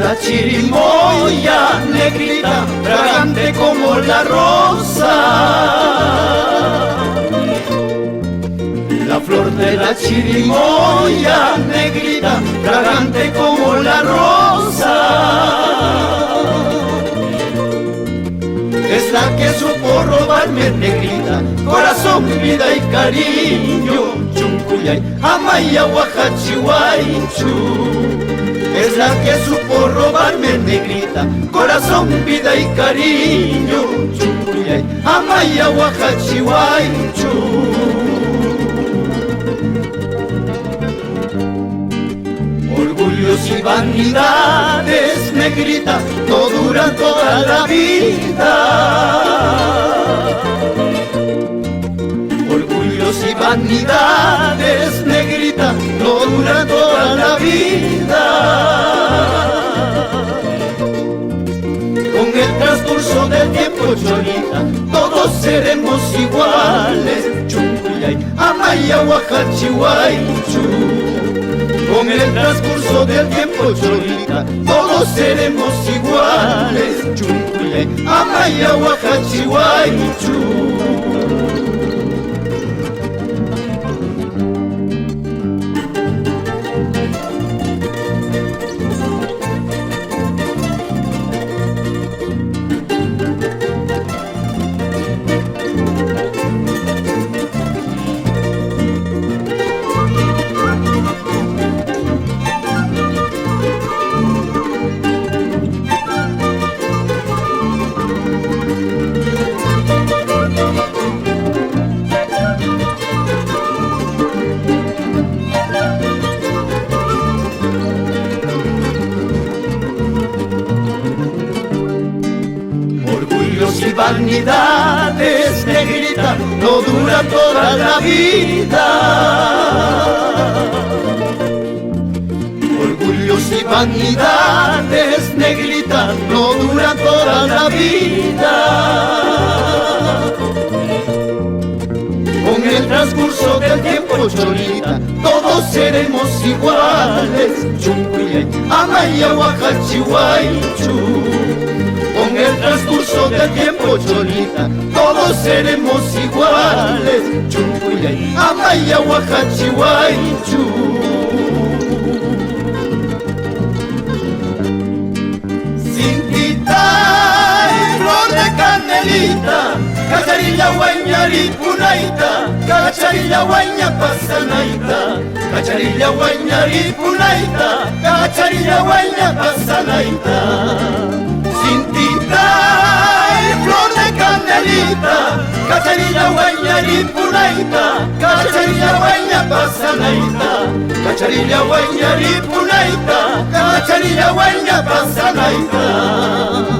la chirimoya negrita, fragante como la rosa. La flor de la chirimoya negrita, fragante como la rosa. Es la que supo robarme, negrita, corazón, vida y cariño. Chuncuyay, amaya, huajachihuaychu. Es la que supo robarme, negrita, corazón, vida y cariño. Chuncuyay, amaya, huajachihuaychu. Orgullos y vanidades, negrita, no duran toda la vida. Orgullos y vanidades, negrita, no duran toda la vida. Con el transcurso del tiempo, cholita, todos seremos iguales. Chuncuyay, amaya, huajachihuaychu. Con el transcurso del tiempo, cholita, todos seremos iguales. Chuncuyay, amaya, huajachihuaychu. Y vanidades, negrita, no dura toda la vida. Orgullos y vanidades, negrita, no dura toda la vida. Con el transcurso del tiempo, cholita, todos seremos iguales. Chuncuyay, amaya, huajachihuaychu. Con el transcurso del tiempo, cholita, todos seremos iguales. Chuncuyay, amaya, huajachihuaychu. Cintita y flor de canelita, cacharilla, guañari, punaita, cacharilla, guaña, pasanaita, cacharilla, guañari, punaita, cacharilla, guaña, pasanaita. Cintita y flor de canelita, cacharilla, guañari, punaita, cacharilla, guaña, pasanaita, cacharilla, guañari, punaita, cacharilla, guaña, pasanaita.